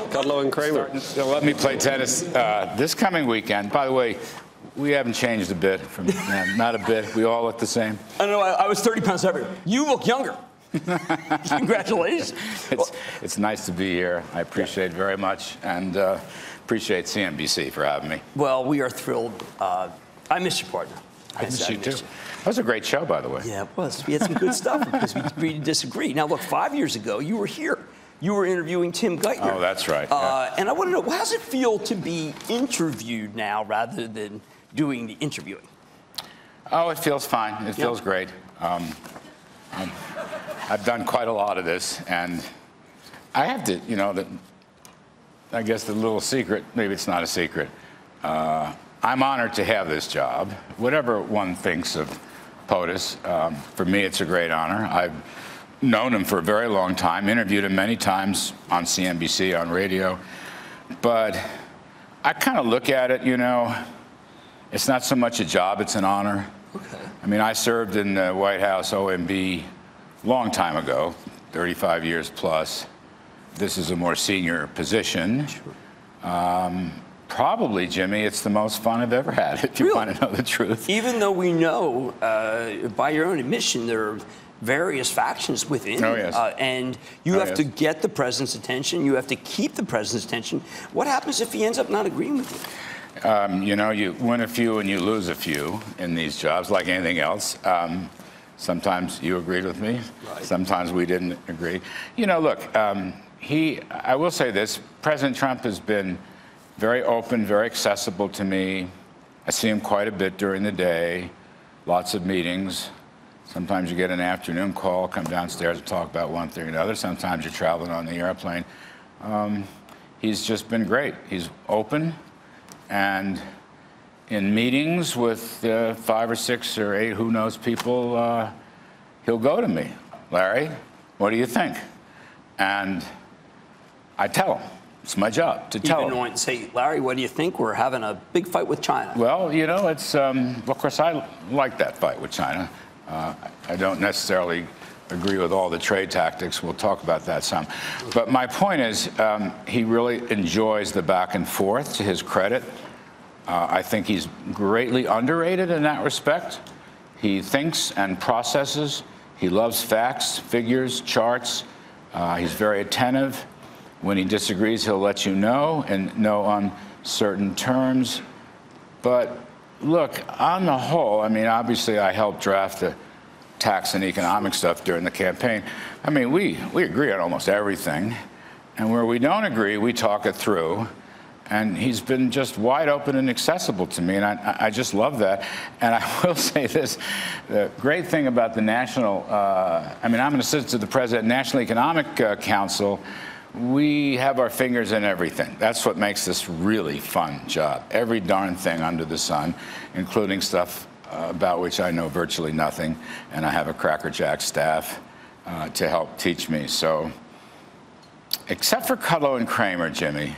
Kudlow and Cramer. Let me play tennis this coming weekend. By the way, we haven't changed a bit. Not a bit. We all look the same. I know. I was 30 pounds heavier. You look younger. Congratulations. It's nice to be here. I appreciate it very much, and appreciate CNBC for having me. Well, we are thrilled. I miss your partner. I miss you too. That was a great show, by the way. Yeah, it was. We had some good stuff because we agreed to disagree. Now, look, 5 years ago, you were here. You were interviewing Tim Geithner. Oh, that's right. Yeah. And I want to know, how does it feel to be interviewed now rather than doing the interviewing? Oh, it feels fine. It feels great. I've done quite a lot of this, and I have to, I guess the little secret, maybe it's not a secret, I'm honored to have this job. Whatever one thinks of POTUS, for me it's a great honor. I've known him for a very long time, interviewed him many times on CNBC, on radio, but I kind of look at it, it's not so much a job, it's an honor. Okay. I mean, I served in the White House OMB long time ago, 35 years plus. This is a more senior position. Sure. Probably, Jimmy, it's the most fun I've ever had, if you want to know the truth. Even though we know, by your own admission, there are various factions within. Oh, yes. And you have to get the president's attention. You have to keep the president's attention. What happens if he ends up not agreeing with you? You win a few and you lose a few in these jobs, like anything else. Sometimes you agreed with me. Right. Sometimes we didn't agree. Look, I will say this, President Trump has been very open, very accessible to me. I see him quite a bit during the day, lots of meetings. Sometimes you get an afternoon call, come downstairs and talk about one thing or another. Sometimes you're traveling on the airplane. He's just been great. He's open, and in meetings with 5 or 6 or 8, who knows, people, he'll go to me. Larry, what do you think? And I tell him. It's my job to tell him. Even when say, Larry, what do you think? We're having a big fight with China. Well, it's, of course, I like that fight with China. I don't necessarily agree with all the trade tactics. We'll talk about that some. But my point is, he really enjoys the back and forth, to his credit. I think he's greatly underrated in that respect. He thinks and processes. He loves facts, figures, charts. He's very attentive. When he disagrees, he'll let you know, and know on certain terms. But look, on the whole, obviously I helped draft the tax and economic stuff during the campaign. We agree on almost everything. And where we don't agree, we talk it through. And he's been just wide open and accessible to me, and I just love that. And I will say this, the great thing about the National, I'm an assistant to the President, National Economic Council. We have our fingers in everything. That's what makes this really fun job. Every darn thing under the sun, including stuff about which I know virtually nothing, and I have a crackerjack staff to help teach me. So, except for Kudlow and Cramer, Jimmy,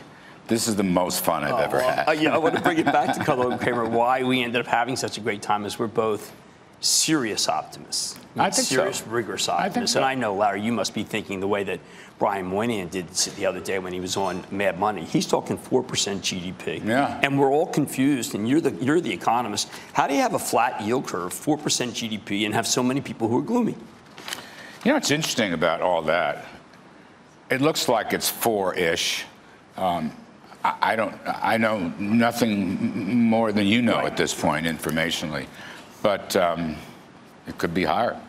this is the most fun I've ever had. I want to bring it back to Kudlow and Cramer. Why we ended up having such a great time is we're both serious optimists. I think serious, rigorous optimists. I think so. And I know, Larry, you must be thinking the way that Brian Moynihan did the other day when he was on Mad Money. He's talking 4% GDP. Yeah. And we're all confused, and you're the economist. How do you have a flat yield curve, 4% GDP, and have so many people who are gloomy? What's interesting about all that, it looks like it's 4-ish. I know nothing more than you know at this point informationally, but it could be higher.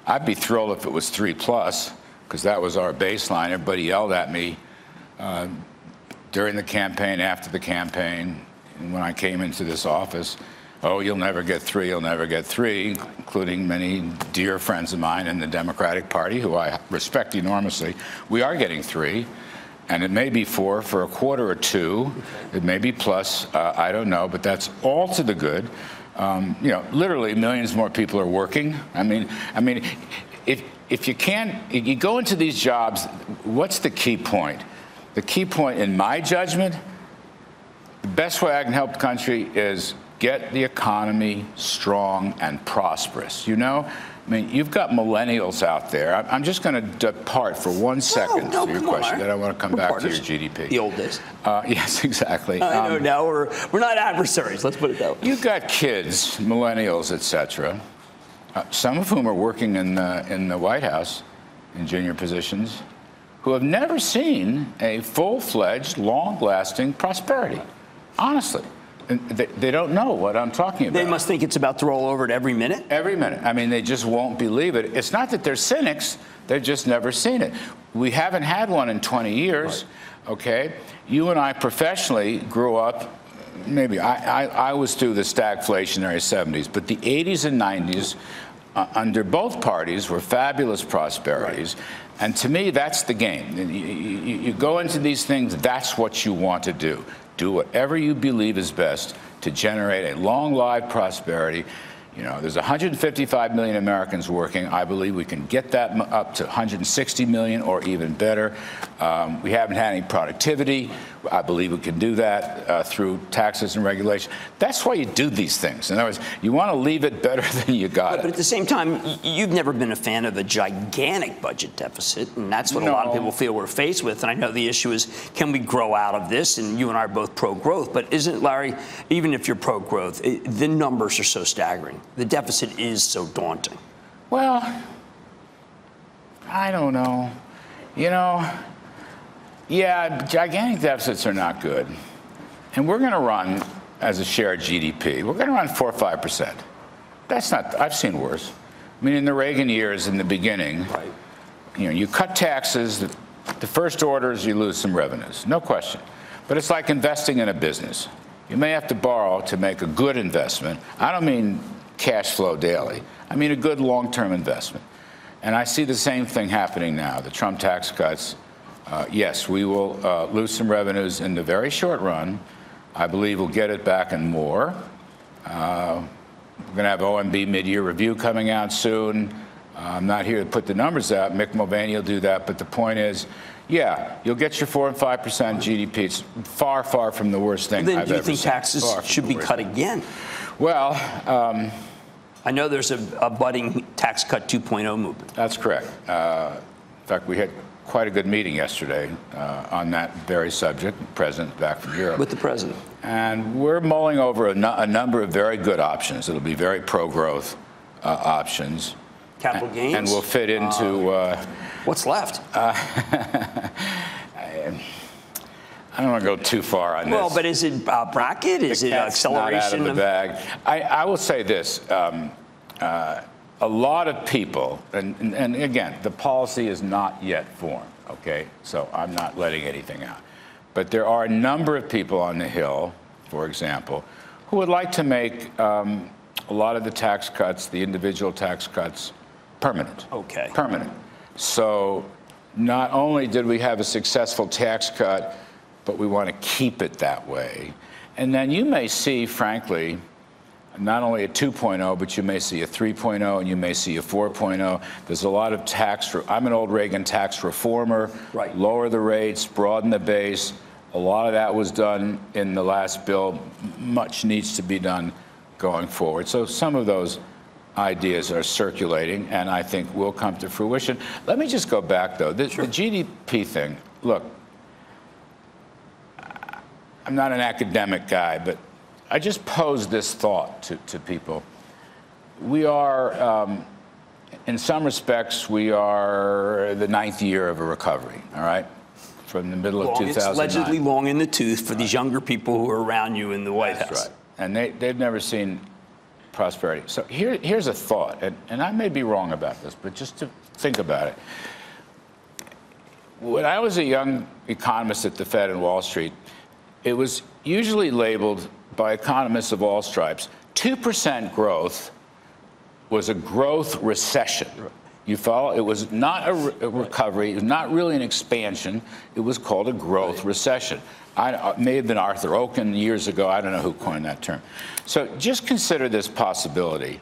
I'd be thrilled if it was 3+, because that was our baseline. Everybody yelled at me during the campaign, after the campaign, and when I came into this office. Oh, you'll never get 3, you'll never get 3, including many dear friends of mine in the Democratic Party, who I respect enormously. We are getting 3. And it may be 4 for a quarter or 2. It may be plus. I don't know, but that's all to the good. Literally millions more people are working. If you go into these jobs, what's the key point? The key point, in my judgment, the best way I can help the country is get the economy strong and prosperous. I mean, you've got millennials out there. I'm just going to depart for 1 second No, to your come on, question. Larry. Then I want to come We're back partners. to your GDP. The old days. Yes, exactly. I know now we're not adversaries. Let's put it that way. You've got kids, millennials, et cetera, some of whom are working in the White House in junior positions, who have never seen a full-fledged, long-lasting prosperity. Honestly. And they don't know what I'm talking about. They must think it's about to roll over at every minute? Every minute. I mean, they just won't believe it. It's not that they're cynics. They've just never seen it. We haven't had one in 20 years, right. Okay? You and I professionally grew up, maybe I was through the stagflationary 70s, but the 80s and 90s under both parties were fabulous prosperities. Right. And to me, that's the game. You go into these things, that's what you want to do. Do whatever you believe is best to generate a long-lived prosperity. You know, there's 155 million Americans working. I believe we can get that up to 160 million or even better. We haven't had any productivity. I believe we can do that through taxes and regulation. That's why you do these things. In other words, you want to leave it better than you got it. But at the same time, you've never been a fan of a gigantic budget deficit, and that's what a lot of people feel we're faced with. And I know the issue is, can we grow out of this? And you and I are both pro-growth. But isn't, Larry, even if you're pro-growth, the numbers are so staggering. The deficit is so daunting. Well, I don't know. You know, yeah, gigantic deficits are not good. And we're going to run, as a share of GDP, we're going to run 4 or 5%. That's not, I've seen worse. I mean, in the Reagan years, in the beginning, right. You know, you cut taxes, the first order is you lose some revenues, no question. But it's like investing in a business. You may have to borrow to make a good investment. I don't mean cash flow daily. I mean a good long-term investment. And I see the same thing happening now. The Trump tax cuts, yes, we will lose some revenues in the very short run. I believe we'll get it back and more. We're going to have OMB mid-year review coming out soon. I'm not here to put the numbers out. Mick Mulvaney will do that. But the point is, yeah, you'll get your 4 and 5% GDP. It's far, far from the worst thing I've ever seen. Then do you think taxes should be cut again? Well, I know there's a budding tax cut 2.0 movement. That's correct. In fact, we had quite a good meeting yesterday on that very subject. The president back from Europe. With the president. And we're mulling over a number of very good options. It'll be very pro-growth options. Capital gains? And we'll fit into... what's left? I don't want to go too far on this. Well, but is it bracket? Is it acceleration? Not out of the bag. I will say this. A lot of people, and again, the policy is not yet formed, okay? So I'm not letting anything out. But there are a number of people on the Hill, for example, who would like to make a lot of the tax cuts, the individual tax cuts, permanent. Okay. Permanent. So not only did we have a successful tax cut, but we want to keep it that way. And then you may see, frankly, not only a 2.0, but you may see a 3.0, and you may see a 4.0. There's a lot of I'm an old Reagan tax reformer. Right. Lower the rates, broaden the base. A lot of that was done in the last bill. Much needs to be done going forward. So some of those ideas are circulating, and I think will come to fruition. Let me just go back, though. The GDP thing, look, I'm not an academic guy, but I just pose this thought to people. We are, in some respects, we are the 9th year of a recovery, all right? From the middle of 2009. It's allegedly long in the tooth for these younger people who are around you in the White House. That's right. And they've never seen prosperity. So here's a thought, and I may be wrong about this, but just to think about it. When I was a young economist at the Fed and Wall Street, it was usually labeled by economists of all stripes, 2% growth was a growth recession. You follow? It was not a recovery. It was not really an expansion. It was called a growth recession. It may have been Arthur Oken years ago. I don't know who coined that term. So just consider this possibility.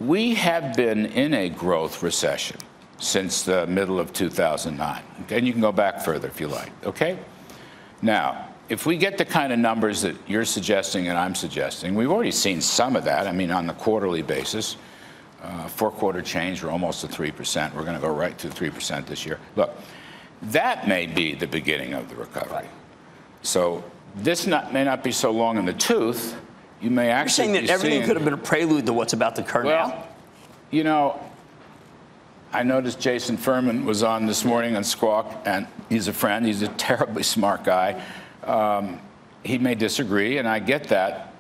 We have been in a growth recession since the middle of 2009. Okay? And you can go back further if you like. Okay? Now, if we get the kind of numbers that you're suggesting and I'm suggesting, we've already seen some of that. I mean, on the quarterly basis, 4-quarter change. We're almost to 3%. We're going to go right to 3% this year. Look, that may be the beginning of the recovery. So this may not be so long in the tooth. You may actually You're saying that everything could have been a prelude to what's about to occur now? Well, you know, I noticed Jason Furman was on this morning on Squawk, and he's a friend. He's a terribly smart guy. He may disagree, and I get that.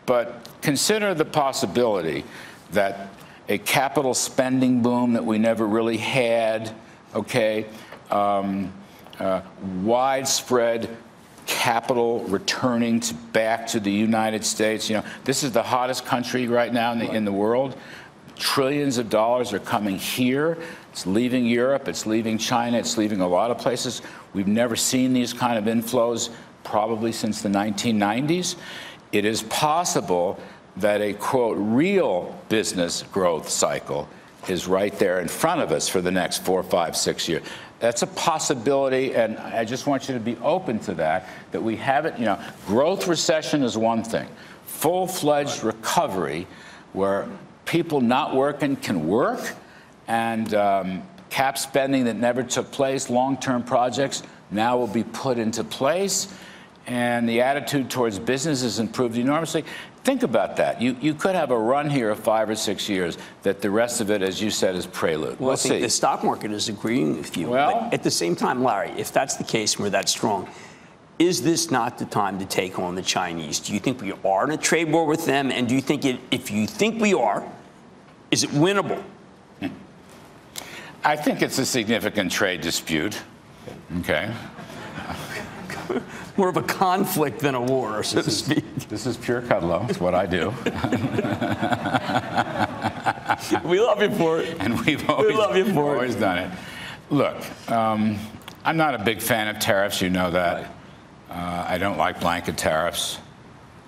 But consider the possibility that a capital spending boom that we never really had, okay, widespread capital returning back to the United States. You know, this is the hottest country right now in the world. Trillions of dollars are coming here. It's leaving Europe. It's leaving China. It's leaving a lot of places. We've never seen these kind of inflows probably since the 1990s. It is possible that a, quote, real business growth cycle is right there in front of us for the next 4, 5, 6 years. That's a possibility, and I just want you to be open to that we haven't, you know, growth recession is one thing. Full-fledged recovery where people not working can work, and cap spending that never took place, long-term projects now will be put into place, and the attitude towards business has improved enormously. Think about that. You could have a run here of 5 or 6 years that the rest of it, as you said, is prelude. Well, I think the stock market is agreeing with you. Well, but at the same time, Larry, if that's the case and we're that strong, is this not the time to take on the Chinese? Do you think we are in a trade war with them? And do you think if you think we are, is it winnable? I think it's a significant trade dispute. Okay. More of a conflict than a war, so to speak. This is pure Kudlow. It's what I do. We love you for it. And we've always done it. Look, I'm not a big fan of tariffs. You know that. I don't like blanket tariffs.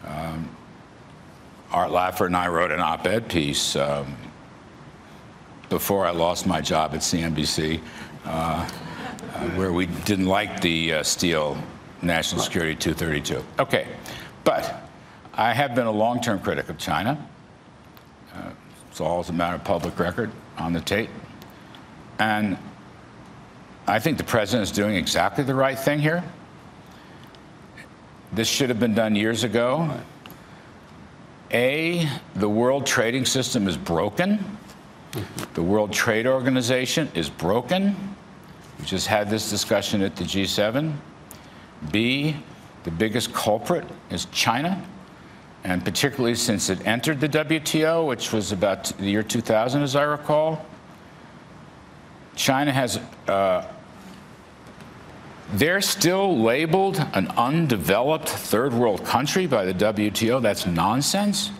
Art Laffer and I wrote an op-ed piece before I lost my job at CNBC, where we didn't like the steel National Security 232. Okay, but I have been a long-term critic of China. It's all as a matter of public record on the tape. And I think the president is doing exactly the right thing here. This should have been done years ago. The world trading system is broken. The World Trade Organization is broken. We just had this discussion at the G7. B, the biggest culprit is China, and particularly since it entered the WTO, which was about the year 2000, as I recall. China has, they're still labeled an undeveloped third world country by the WTO. That's nonsense.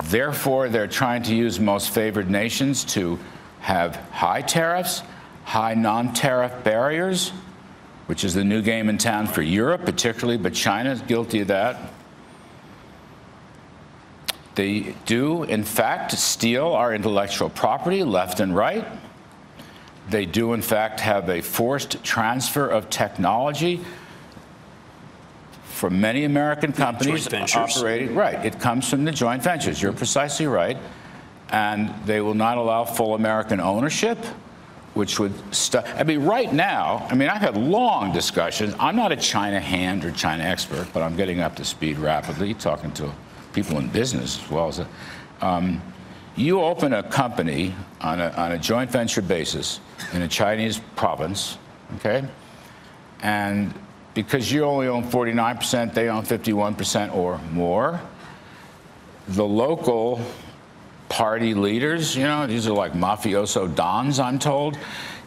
Therefore, they're trying to use most favored nations to have high tariffs, high non-tariff barriers, which is the new game in town for Europe particularly, but China is guilty of that. They do, in fact, steal our intellectual property left and right. They do, in fact, have a forced transfer of technology from many American companies operating. Right, it comes from the joint ventures. You're precisely right. And they will not allow full American ownership, which would I mean, right now, I mean, I've had long discussions. I'm not a China hand or China expert, but I'm getting up to speed rapidly, talking to people in business as well as you open a company on a joint venture basis in a Chinese province, okay? And because you only own 49%, they own 51% or more, the local party leaders, you know, these are like mafioso dons, I'm told.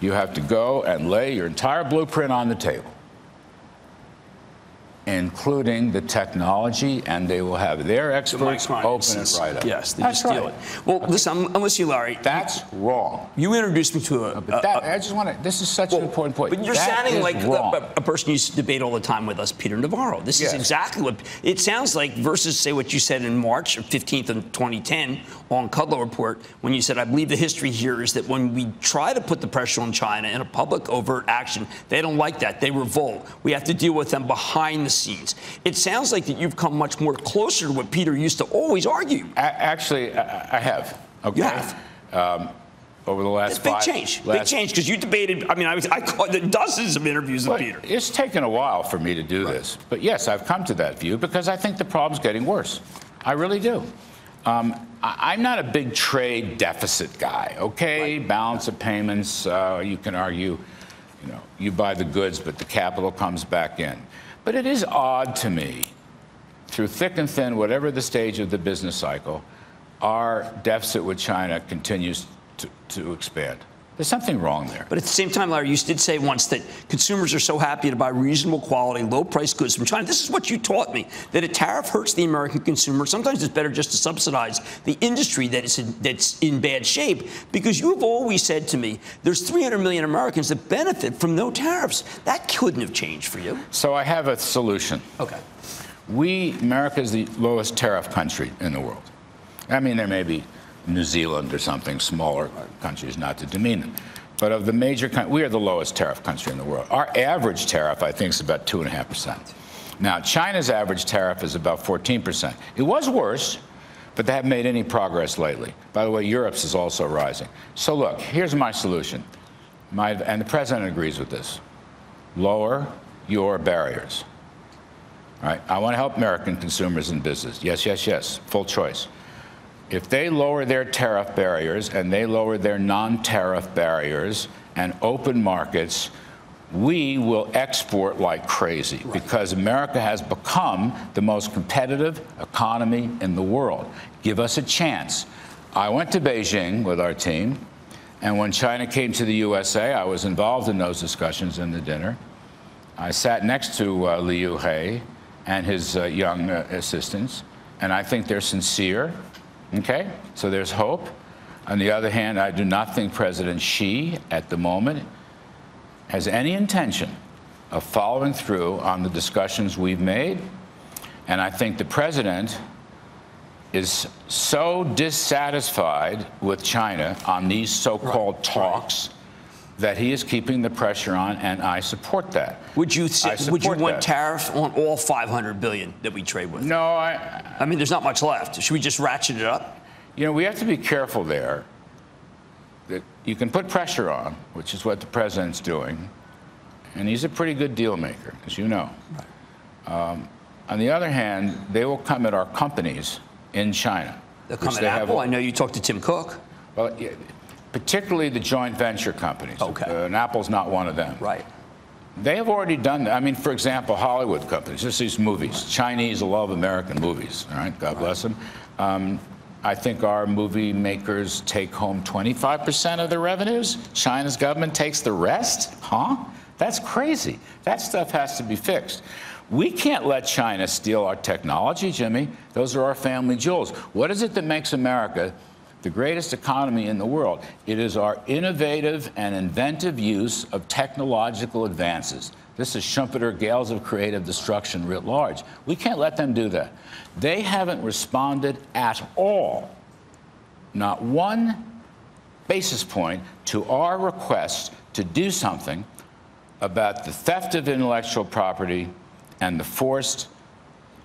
You have to go and lay your entire blueprint on the table, including the technology, and they will have their experts open it right up. Yes, they just steal it. Well, listen, I'm with you, Larry. That's wrong. You introduced me to I just want to, this is such an important point. But you're sounding like a person you used to debate all the time with us, Peter Navarro. This is exactly what it sounds like versus, say, what you said in March 15th of 2010 on Kudlow Report, when you said, I believe the history here is that when we try to put the pressure on China in a public overt action, they don't like that. They revolt. We have to deal with them behind the scenes. It sounds like that you've come much more closer to what Peter used to always argue. Actually, I have. Okay? You have. Over the last Big change, because you debated. I mean, I caught dozens of interviews with Peter. It's taken a while for me to do this, but yes, I've come to that view because I think the problem's getting worse. I really do. I'm not a big trade deficit guy. Okay, balance of payments. You can argue, you buy the goods, but the capital comes back in. But it is odd to me, through thick and thin, whatever the stage of the business cycle, our deficit with China continues to expand. There's something wrong there. But at the same time, Larry, you did say once that consumers are so happy to buy reasonable quality, low-priced goods from China. This is what you taught me, that a tariff hurts the American consumer. Sometimes it's better just to subsidize the industry that's in bad shape, because you've always said to me, there's 300 million Americans that benefit from no tariffs. That couldn't have changed for you. So I have a solution. Okay. America is the lowest tariff country in the world. I mean, there may be New Zealand or something, smaller countries, not to demean them. But of the major countries, we are the lowest tariff country in the world. Our average tariff, I think, is about 2.5%. Now, China's average tariff is about 14%. It was worse, but they haven't made any progress lately. By the way, Europe's is also rising. So look, here's my solution. And the president agrees with this. Lower your barriers. All right? I want to help American consumers and business. Yes, yes, yes. Full choice. If they lower their tariff barriers and they lower their non-tariff barriers and open markets, we will export like crazy because America has become the most competitive economy in the world. Give us a chance. I went to Beijing with our team, and when China came to the USA, I was involved in those discussions in the dinner. I sat next to Liu He and his young assistants, and I think they're sincere. Okay, so there's hope. On the other hand, I do not think President Xi, at the moment, has any intention of following through on the discussions we've made. And I think the president is so dissatisfied with China on these so-called talks that he is keeping the pressure on, and I support that. Would you want tariff on all $500 billion that we trade with? No, I mean, there's not much left. Should we just ratchet it up? We have to be careful there. That you can put pressure on, which is what the president's doing, and he's a pretty good deal maker, as you know. Right. On the other hand, they will come at our companies in China. They'll come at Apple. I know you talked to Tim Cook. Well, yeah, particularly the joint venture companies. Okay. And Apple's not one of them. Right. They have already done that. I mean, for example, Hollywood companies, just these movies. Chinese love American movies, all right? God bless them. I think our movie makers take home 25% of their revenues. China's government takes the rest? Huh? That's crazy. That stuff has to be fixed. We can't let China steal our technology, Jimmy. Those are our family jewels. What is it that makes America the greatest economy in the world? It is our innovative and inventive use of technological advances. This is Schumpeter gales of creative destruction writ large. We can't let them do that. They haven't responded at all, not one basis point, to our request to do something about the theft of intellectual property and the forced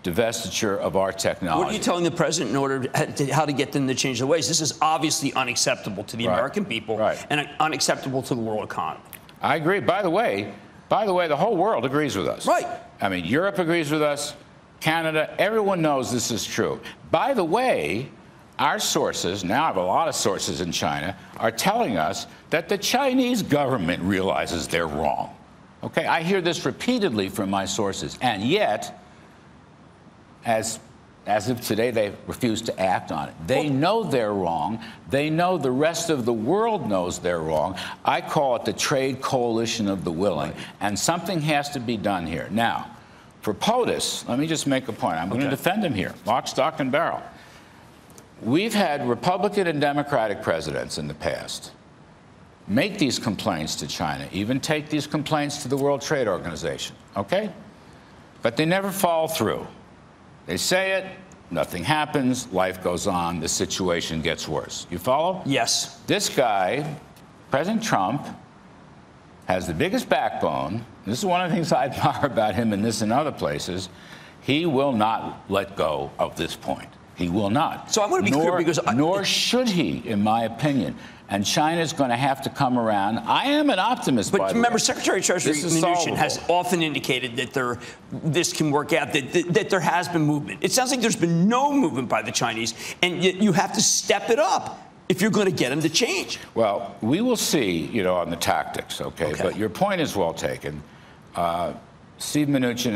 divestiture of our technology. What are you telling the president in order how to get them to change their ways? This is obviously unacceptable to the American people and unacceptable to the world economy. I agree. By the way, the whole world agrees with us. Right. I mean, Europe agrees with us, Canada, everyone knows this is true. By the way, our sources, now I have a lot of sources in China, are telling us that the Chinese government realizes they're wrong. Okay, I hear this repeatedly from my sources, and yet, as of today, they refuse to act on it. They know they're wrong. They know the rest of the world knows they're wrong. I call it the trade coalition of the willing, and something has to be done here. Now, for POTUS, let me just make a point. I'm going to defend him here, lock, stock, and barrel. We've had Republican and Democratic presidents in the past make these complaints to China, even take these complaints to the World Trade Organization, okay? But they never follow through. They say it, nothing happens, life goes on, the situation gets worse. You follow? Yes. This guy, President Trump, has the biggest backbone. This is one of the things I admire about him in this and other places. He will not let go of this point. He will not. So I want to be clear because nor should he, in my opinion. And China's going to have to come around. I am an optimist, but remember, Secretary of Treasury Mnuchin has often indicated that this can work out, that there has been movement. It sounds like there's been no movement by the Chinese, and you have to step it up if you're going to get them to change. Well, we will see, on the tactics, okay? But your point is well taken. Steve Mnuchin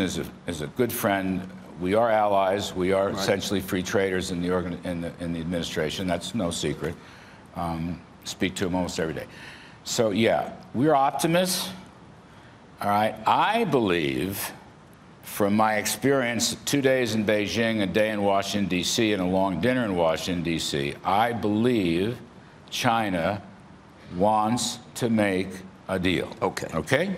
is a good friend. We are allies. We are essentially free traders in the administration. That's no secret. Speak to him almost every day. So, yeah, we're optimists. All right. I believe, from my experience, 2 days in Beijing, a day in Washington, D.C., and a long dinner in Washington, D.C., I believe China wants to make a deal. Okay. Okay?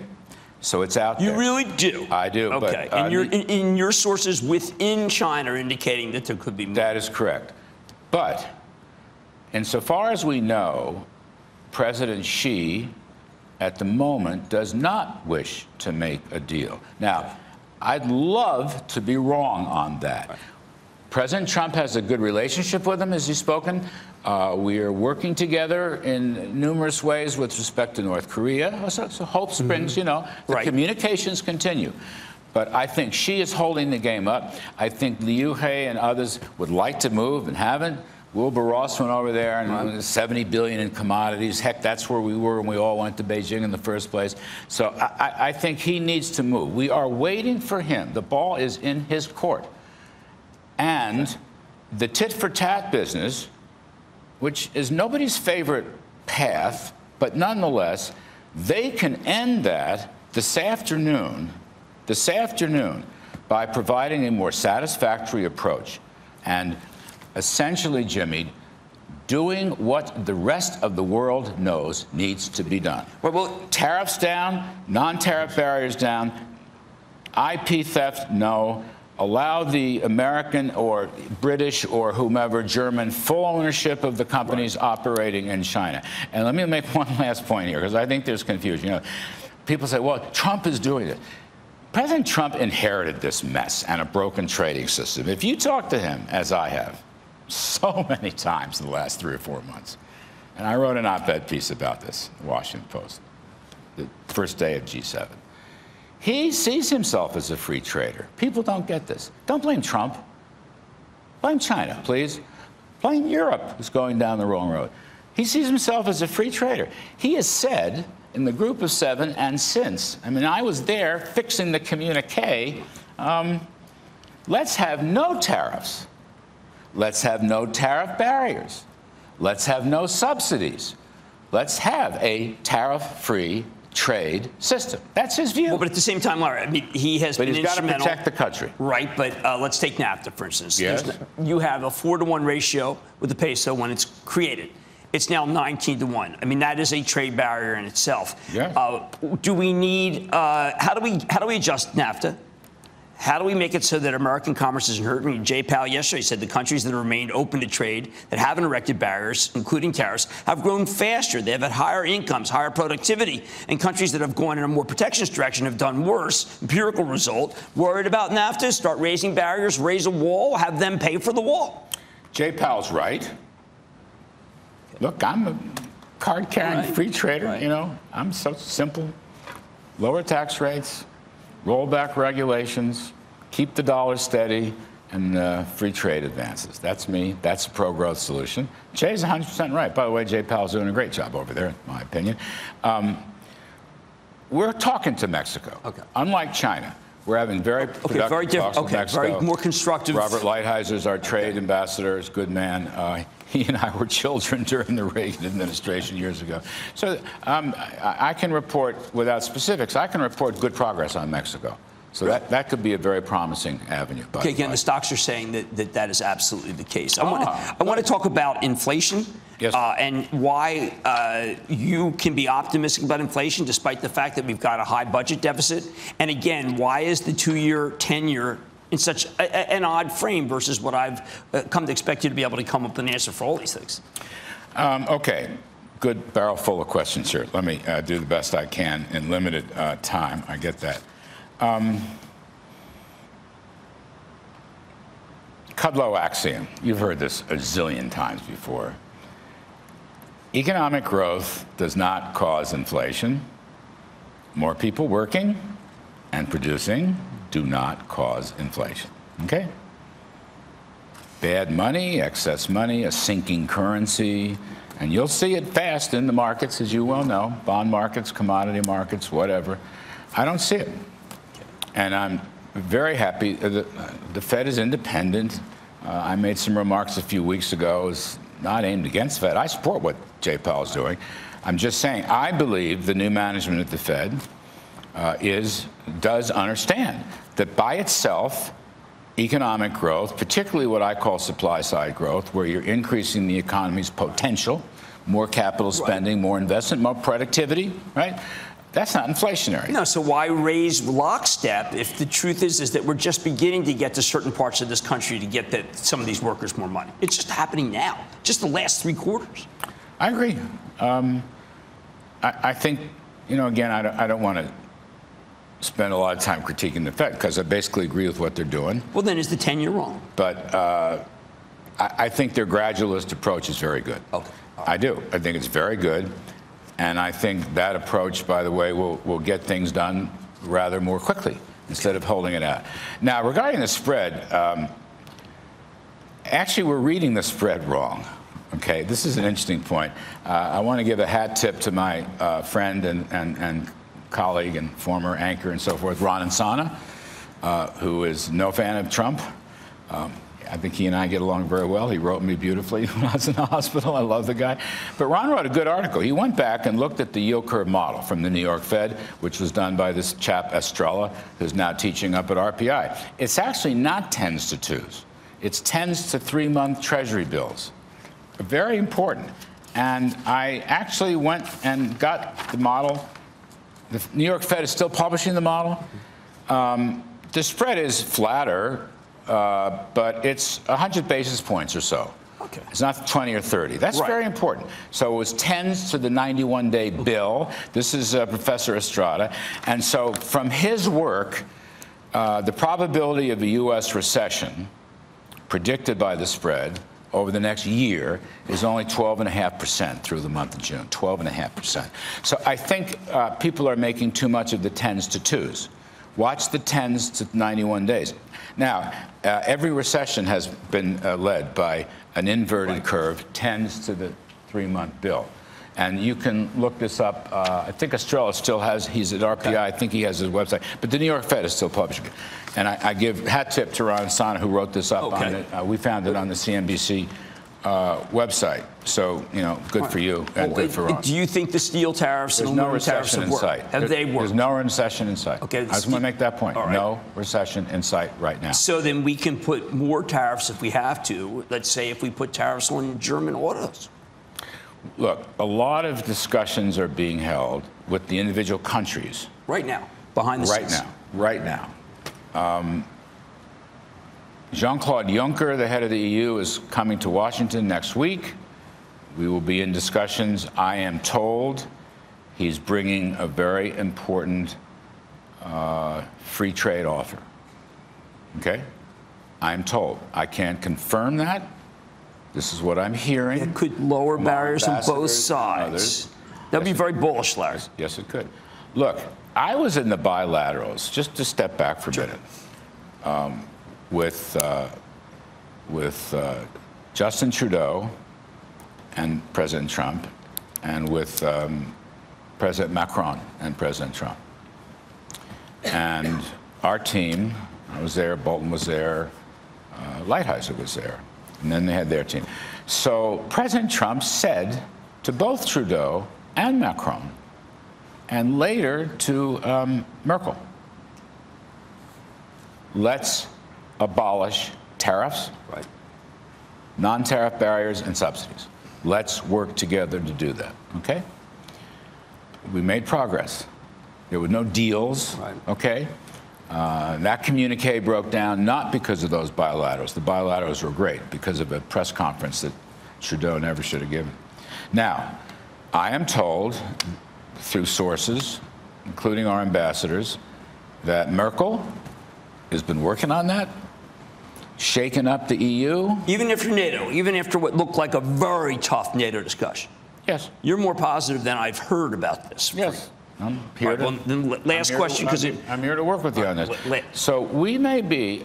So it's out there. You really do? I do. Okay. But, and your sources within China are indicating that there could be more. That is correct. But insofar as we know, President Xi, at the moment, does not wish to make a deal. Now, I'd love to be wrong on that. Right. President Trump has a good relationship with him, as he's spoken. We are working together in numerous ways with respect to North Korea. So hope springs, the communications continue. But I think Xi is holding the game up. I think Liu He and others would like to move and haven't. Wilbur Ross went over there and $70 billion in commodities. Heck, that's where we were when we all went to Beijing in the first place. So I think he needs to move. We are waiting for him. The ball is in his court. And the tit-for-tat business, which is nobody's favorite path, but nonetheless, they can end that this afternoon by providing a more satisfactory approach. And essentially, Jimmy, doing what the rest of the world knows needs to be done. Well, tariffs down, non-tariff barriers down, IP theft, no. Allow the American or British or whomever, German, full ownership of the companies operating in China. And let me make one last point here, because I think there's confusion. People say, well, Trump is doing it. President Trump inherited this mess and a broken trading system. If you talk to him, as I have, so many times in the last 3 or 4 months, and I wrote an op-ed piece about this, in the Washington Post, the first day of G7. He sees himself as a free trader. People don't get this. Don't blame Trump. Blame China, please. Blame Europe, who's going down the wrong road. He sees himself as a free trader. He has said in the Group of Seven and since, I was there fixing the communique, let's have no tariffs. Let's have no tariff barriers. Let's have no subsidies. Let's have a tariff-free trade system. That's his view. Well, but at the same time, Larry, he has been instrumental. But he's got to protect the country. Right, but let's take NAFTA, for instance. Yes. You have a 4-to-1 ratio with the peso when it's created. It's now 19-to-1. That is a trade barrier in itself. Yes. Do we need, how do we adjust NAFTA? How do we make it so that American commerce isn't hurt? Jay Powell yesterday said the countries that have remained open to trade, that haven't erected barriers, including tariffs, have grown faster. They have had higher incomes, higher productivity. And countries that have gone in a more protectionist direction have done worse. Empirical result. Worried about NAFTA? Start raising barriers, raise a wall, have them pay for the wall. Jay Powell's right. Look, I'm a card-carrying free trader. I'm so simple. Lower tax rates. Roll back regulations, keep the dollar steady, and free trade advances. That's me. That's a pro-growth solution. Jay's 100% right. By the way, Jay Powell's doing a great job over there, in my opinion. We're talking to Mexico. Okay. Unlike China, we're having very productive talks with Mexico. Very more constructive. Robert Lighthizer is our trade ambassador. He's a good man. He and I were children during the Reagan administration years ago. So I can report, without specifics, I can report good progress on Mexico. So that could be a very promising avenue. Okay, again, the stocks are saying that is absolutely the case. I want to talk about inflation. Yes. And why you can be optimistic about inflation despite the fact that we've got a high budget deficit. And again, why is the 2-year, 10-year in such an odd frame versus what I've come to expect you to be able to come up with an answer for all these things? Okay. Good barrel full of questions here. Let me do the best I can in limited time. I get that. Kudlow axiom. You've heard this a zillion times before. Economic growth does not cause inflation. More people working and producing do not cause inflation. Okay? Bad money, excess money, a sinking currency, and you'll see it fast in the markets, as you well know, bond markets, commodity markets, whatever. I don't see it. And I'm very happy. The Fed is independent. I made some remarks a few weeks ago. It's not aimed against the Fed. I support what Jay Powell's doing. I'm just saying I believe the new management at the Fed does understand that by itself, economic growth, particularly what I call supply-side growth, where you're increasing the economy's potential, more capital spending, more investment, more productivity, right? That's not inflationary. No, so why raise lockstep if the truth is that we're just beginning to get to certain parts of this country to get some of these workers more money? It's just happening now, just the last 3 quarters. I agree. I think, again, I don't want to spend a lot of time critiquing the Fed because I basically agree with what they're doing. Well, then is the 10-year wrong? But I think their gradualist approach is very good. Okay. I do. I think it's very good. And I think that approach, by the way, will get things done rather more quickly instead of holding it out. Now, regarding the spread, actually, we're reading the spread wrong. Okay, this is an interesting point. I want to give a hat tip to my friend and colleague and former anchor and so forth, Ron Insana, who is no fan of Trump. I think he and I get along very well. He wrote me beautifully when I was in the hospital. I love the guy. But Ron wrote a good article. He went back and looked at the yield curve model from the New York Fed, which was done by this chap, Estrella, who's now teaching up at RPI. It's actually not 10s to 2s. It's 10s to 3-month Treasury bills. Very important. And I actually went and got the model. The New York Fed is still publishing the model. The spread is flatter, but it's 100 basis points or so. Okay. It's not 20 or 30. That's very important. So it was 10s to the 91-day bill. This is Professor Estrada. And so from his work, the probability of a U.S. recession predicted by the spread over the next year is only 12.5% through the month of June, 12.5%. So I think people are making too much of the 10s to 2s. Watch the 10s to 91 days. Now, every recession has been led by an inverted curve, 10s to the 3-month bill. And you can look this up. I think Estrella still has, he's at RPI, I think he has his website. But the New York Fed is still publishing it. And I give hat tip to Ron Insana, who wrote this up on it. We found it on the CNBC website. So, good for you and good for Ron. Do you think the steel tariffs and aluminum tariffs have worked? Have they worked? There's no recession in sight. Okay, I just want to make that point. Right. No recession in sight right now. So then we can put more tariffs if we have to. Let's say if we put tariffs on German autos. Look, a lot of discussions are being held with the individual countries. Right now, behind the scenes. Right now. Jean-Claude Juncker, the head of the EU, is coming to Washington next week. We will be in discussions. I am told he's bringing a very important free trade offer. Okay? I'm told. I can't confirm that. This is what I'm hearing. It could lower barriers on both sides. That would be very bullish, Larry. Yes, it could. Look, I was in the bilaterals, just to step back for a minute, with Justin Trudeau and President Trump, and with President Macron and President Trump. And our team, I was there, Bolton was there, Lighthizer was there. And then they had their team. So President Trump said to both Trudeau and Macron, and later to Merkel, let's abolish tariffs, non-tariff barriers, and subsidies. Let's work together to do that, okay? We made progress. There were no deals, okay? That communique broke down not because of those bilaterals. The bilaterals were great because of a press conference that Trudeau never should have given. Now, I am told through sources, including our ambassadors, that Merkel has been working on that. shaken up the EU. Even after NATO, even after what looked like a very tough NATO discussion. Yes. You're more positive than I've heard about this. Yes. I'm here Right, well, then last question, because I'm here to work with you on this. So we may be,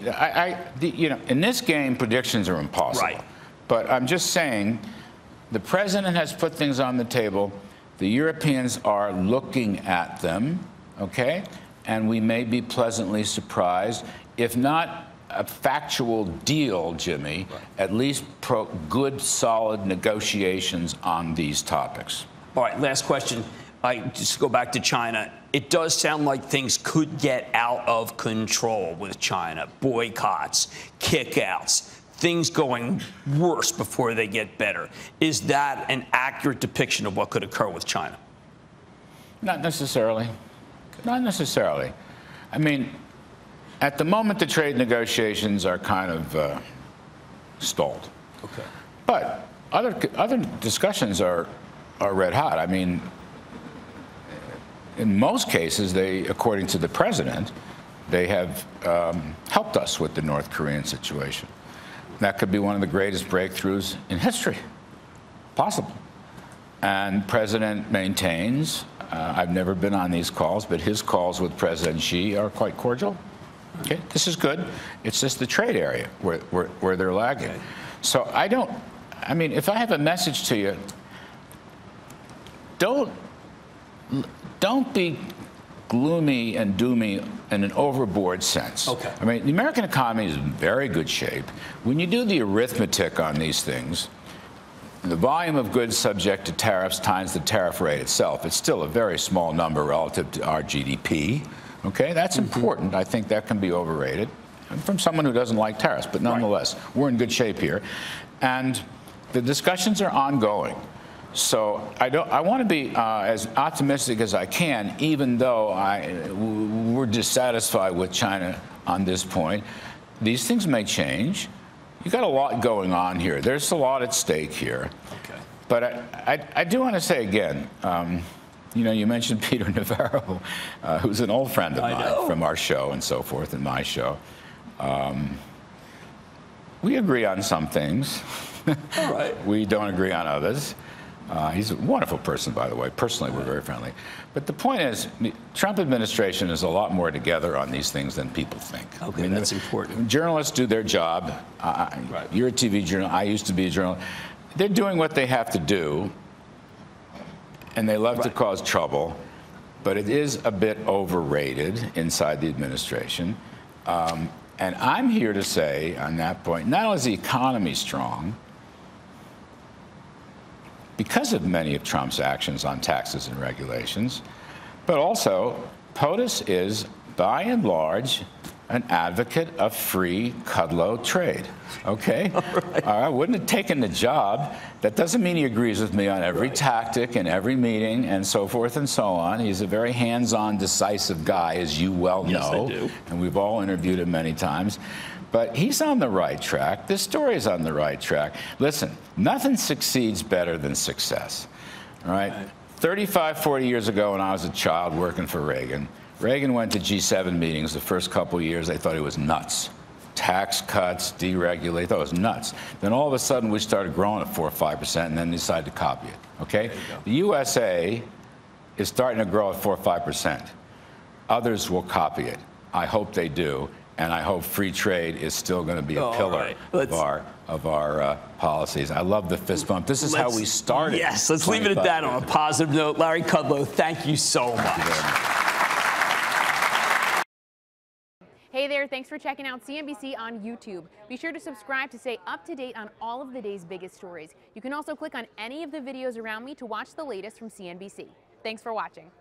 you know, in this game, predictions are impossible. Right. But I'm just saying, the president has put things on the table. The Europeans are looking at them, okay? And we may be pleasantly surprised, if not a factual deal, Jimmy, at least good, solid negotiations on these topics. All right, last question. I just go back to China. It does sound like things could get out of control with China. Boycotts, kickouts, things going worse before they get better. Is that an accurate depiction of what could occur with China? Not necessarily. Not necessarily. I mean, at the moment, the trade negotiations are kind of stalled. Okay. But other discussions are red hot. I mean, in most cases, according to the president, they have helped us with the North Korean situation. That could be one of the greatest breakthroughs in history, possible. And President maintains, I've never been on these calls, but his calls with President Xi are quite cordial. Okay, this is good. It's just the trade area where they're lagging. Okay. So I mean, if I have a message to you, don't be gloomy and doomy in an overboard sense. Okay. I mean, the American economy is in very good shape. When you do the arithmetic on these things, the volume of goods subject to tariffs times the tariff rate itself, it's still a very small number relative to our GDP. Okay, that's important. I think that can be overrated from someone who doesn't like tariffs, but nonetheless, we're in good shape here. And the discussions are ongoing. So I want to be as optimistic as I can, even though we're dissatisfied with China on this point. These things may change. You got a lot going on here. There's a lot at stake here. Okay. But I do want to say again, you know, you mentioned Peter Navarro, who's an old friend of mine from our show and so forth, and my show. We agree on some things. All right. We don't agree on others. He's a wonderful person, by the way. Personally, we're very friendly. But the point is, the Trump administration is a lot more together on these things than people think. Okay, I mean, that's important. Journalists do their job. You're a TV journalist. I used to be a journalist. They're doing what they have to do, and they love to cause trouble. But it is a bit overrated inside the administration. And I'm here to say, on that point, not only is the economy strong, because of many of Trump's actions on taxes and regulations, but also POTUS is, by and large, an advocate of free Kudlow trade. Okay? All right. I wouldn't have taken the job. That doesn't mean he agrees with me on every tactic and every meeting and so forth and so on. He's a very hands-on, decisive guy, as you well know. Yes, I do. And we've all interviewed him many times. But he's on the right track. This story is on the right track. Listen, nothing succeeds better than success. All right? 35, 40 years ago, when I was a child working for Reagan, Reagan went to G7 meetings the first couple of years. They thought he was nuts. Tax cuts, deregulate, they thought it was nuts. Then all of a sudden, we started growing at 4 or 5%, and then decided to copy it. Okay? The USA is starting to grow at 4 or 5%. Others will copy it. I hope they do. And I hope free trade is still going to be a pillar of our policies. I love the fist bump. This is how we started. Yes, let's leave it at that on a positive note. Larry Kudlow, thank you so much. Hey there, thanks for checking out CNBC on YouTube. Be sure to subscribe to stay up to date on all of the day's biggest stories. You can also click on any of the videos around me to watch the latest from CNBC. Thanks for watching.